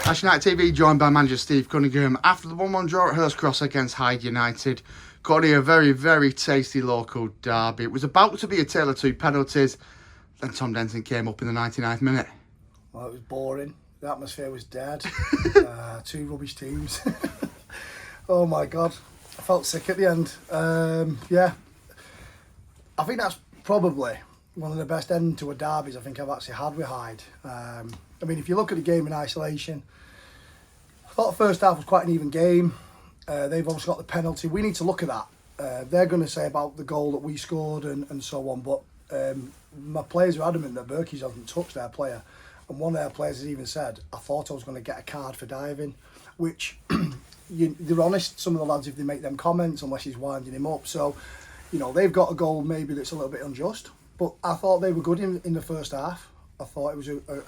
Ashton TV joined by manager Steve Cunningham after the 1-1 draw at Hurst Cross against Hyde United. Got a very, very tasty local derby. It was about to be a tale of two penalties. Then Tom Denton came up in the 99th minute. Well, it was boring. The atmosphere was dead. Two rubbish teams. Oh my God. I felt sick at the end. Yeah. I think that's probably one of the best end to a derbies I think I've actually had with Hyde. I mean, if you look at the game in isolation, I thought the first half was quite an even game. They've obviously got the penalty. We need to look at that. They're going to say about the goal that we scored and so on, but my players are adamant that Berkey's hasn't touched their player. And one of their players has even said, I thought I was going to get a card for diving, which they're honest, some of the lads, if they make them comments, unless he's winding him up. So, you know, they've got a goal maybe that's a little bit unjust, but I thought they were good in the first half. I thought it was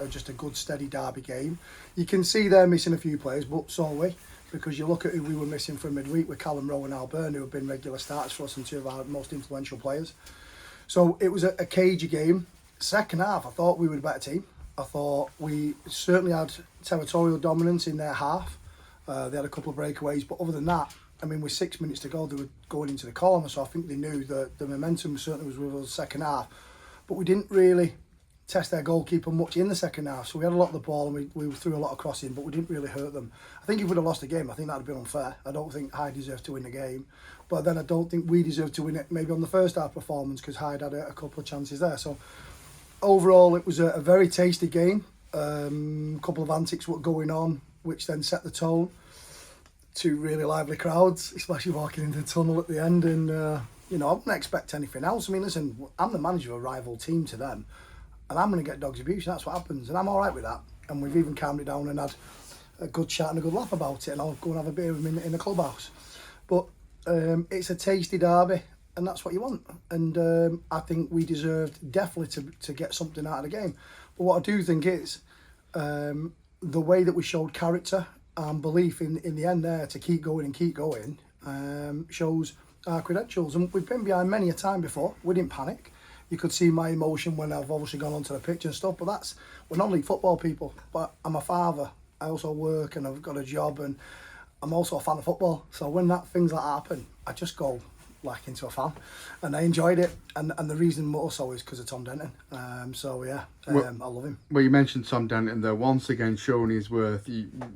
just a good, steady derby game. You can see they're missing a few players, but so are we, because you look at who we were missing from midweek with Callum Rowe and Al Byrne, who have been regular starters for us and two of our most influential players. So it was a cagey game. Second half, I thought we were a better team. I thought we certainly had territorial dominance in their half. They had a couple of breakaways, but other than that, I mean, with 6 minutes to go, they were going into the corner, so I think they knew that the momentum certainly was with us second half. But we didn't really test their goalkeeper much in the second half, so we had a lot of the ball and we threw a lot of crossing, but we didn't really hurt them. I think if we'd have lost the game, I think that would have been unfair. I don't think Hyde deserved to win the game, but then I don't think we deserved to win it maybe on the first half performance, because Hyde had a couple of chances there. So overall, it was a very tasty game. A couple of antics were going on, which then set the tone. Two really lively crowds, especially walking into the tunnel at the end. And, you know, I wouldn't expect anything else. I mean, listen, I'm the manager of a rival team to them, and I'm going to get dogs abuse. That's what happens, and I'm all right with that. And we've even calmed it down and had a good chat and a good laugh about it, and I'll go and have a beer with him in the clubhouse. But it's a tasty derby, and that's what you want. And I think we deserved definitely to get something out of the game. But what I do think is the way that we showed character and belief in the end there to keep going shows our credentials. And we've been behind many a time before. We didn't panic. You could see my emotion when I've obviously gone onto the pitch and stuff, but we're not league football people. But I'm a father. I also work and I've got a job, and I'm also a fan of football. So when things like that happen, I just go like into a fan, and I enjoyed it. And the reason more so is because of Tom Denton. So yeah, I love him. Well, you mentioned Tom Denton there, once again showing his worth.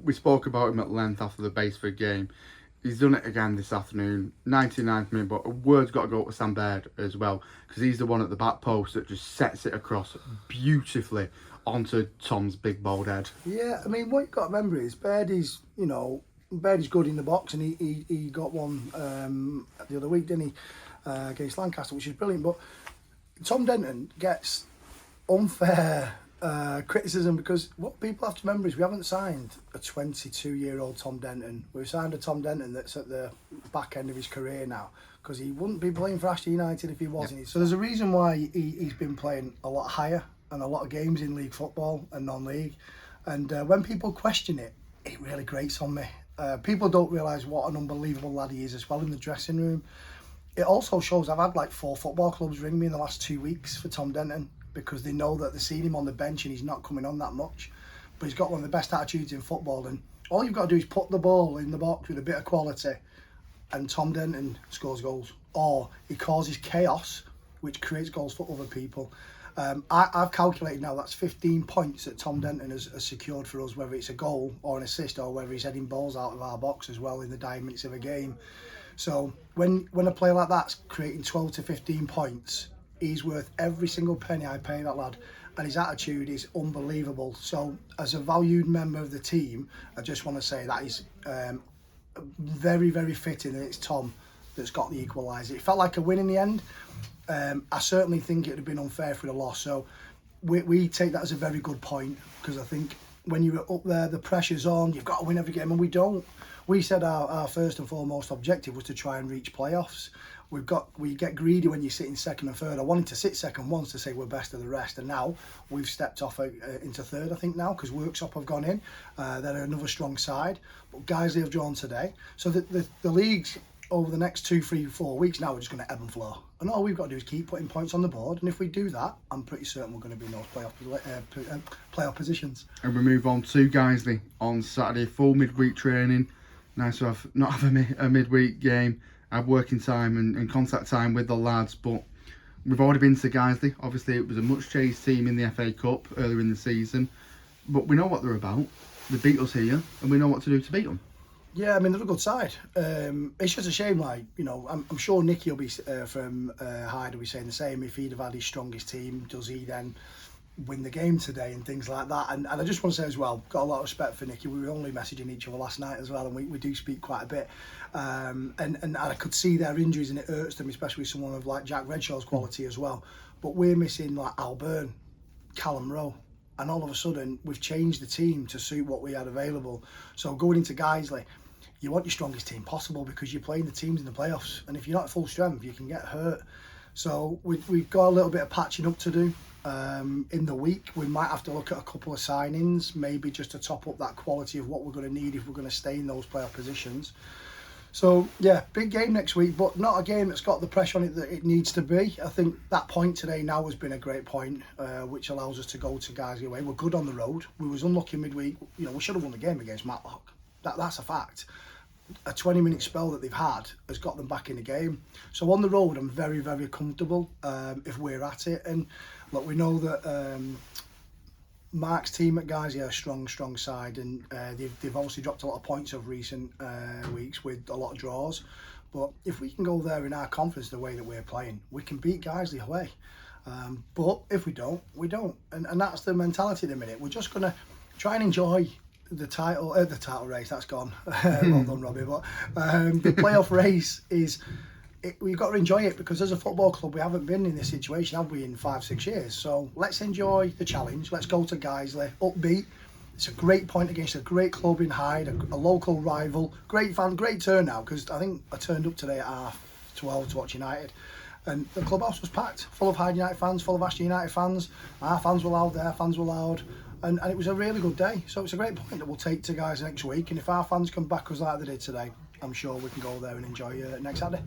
We spoke about him at length after the Baseford game. He's done it again this afternoon, 99th minute, but a word's got to go to Sam Baird as well, because he's the one at the back post that just sets it across beautifully onto Tom's big bold head. Yeah, I mean, what you've got to remember is Baird is good in the box, and he got one the other week, didn't he, against Lancaster, which is brilliant. But Tom Denton gets unfair criticism, because what people have to remember is we haven't signed a 22-year-old Tom Denton. We've signed a Tom Denton that's at the back end of his career now, because he wouldn't be playing for Ashton United if he wasn't. Yep. So there's a reason why he's been playing a lot higher and a lot of games in league football and non-league. And when people question it, it really grates on me. People don't realise what an unbelievable lad he is as well in the dressing room. It also shows, I've had like 4 football clubs ring me in the last 2 weeks for Tom Denton, because they know that they've seen him on the bench and he's not coming on that much. But he's got one of the best attitudes in football, and all you've got to do is put the ball in the box with a bit of quality, and Tom Denton scores goals. Or he causes chaos, which creates goals for other people. I've calculated now that's 15 points that Tom Denton has secured for us, whether it's a goal or an assist, or whether he's heading balls out of our box as well in the dying minutes of a game. So when a player like that's creating 12 to 15 points, he's worth every single penny I pay that lad, and his attitude is unbelievable. So as a valued member of the team, I just want to say that is very, very fitting that it's Tom that's got the equaliser. It felt like a win in the end. I certainly think it would have been unfair for the loss. So we take that as a very good point, because I think when you're up there, the pressure's on, you've got to win every game, and we don't. We said our first and foremost objective was to try and reach playoffs. We get greedy when you sit in second and third. I wanted to sit second once to say we're best of the rest, and now we've stepped off into third, I think now, because Worksop have gone in. They're another strong side, but Guiseley have drawn today. So the league's over the next 2, 3, 4 weeks now we're just going to ebb and flow. And all we've got to do is keep putting points on the board. And if we do that, I'm pretty certain we're going to be in those playoff positions. And we move on to Guiseley on Saturday, full midweek training. Nice to not have a midweek game, have working time and contact time with the lads. But we've already been to Guiseley. Obviously, it was a much chased team in the FA Cup earlier in the season. But we know what they're about. They beat us here, and we know what to do to beat them. Yeah, I mean, they're a good side. It's just a shame, like, you know, I'm sure Nicky will be from Hyde will be saying the same. If he'd have had his strongest team, does he then win the game today and things like that? And I just want to say as well, got a lot of respect for Nicky. We were only messaging each other last night as well, and we do speak quite a bit. And I could see their injuries, and it hurts them, especially with someone of like Jack Redshaw's quality as well. But we're missing like Al Byrne, Callum Rowe. And all of a sudden, we've changed the team to suit what we had available. So going into Guiseley, you want your strongest team possible because you're playing the teams in the playoffs. And if you're not at full strength, you can get hurt. So we've got a little bit of patching up to do in the week. We might have to look at a couple of signings, maybe just to top up that quality of what we're going to need if we're going to stay in those playoff positions. So, yeah, big game next week, but not a game that's got the pressure on it that it needs to be. I think that point today now has been a great point, which allows us to go to Guiseley away. We're good on the road. We was unlucky midweek. You know, we should have won the game against Matlock. That's a fact. A 20-minute spell that they've had has got them back in the game. So on the road, I'm very, very comfortable if we're at it. And look, we know that Mark's team at Guiseley are a strong side, and they've obviously dropped a lot of points over recent weeks with a lot of draws. But if we can go there in our confidence the way that we're playing, we can beat Guiseley away. But if we don't, we don't. And that's the mentality at the minute. We're just going to try and enjoy the title race. That's gone. Well done, Robbie. But the playoff race is... we've got to enjoy it, because as a football club we haven't been in this situation, have we, in 5-6 years? So let's enjoy the challenge. Let's go to Guiseley upbeat. It's a great point against a great club in Hyde, a local rival. Great fan, great turnout, because I think I turned up today at 12:30 to watch United, and the clubhouse was packed, full of Hyde United fans, full of Ashton United fans. Our fans were loud, their fans were loud, and it was a really good day. So it's a great point that we'll take to Guiseley next week, and if our fans can back us like they did today, I'm sure we can go there and enjoy next Saturday.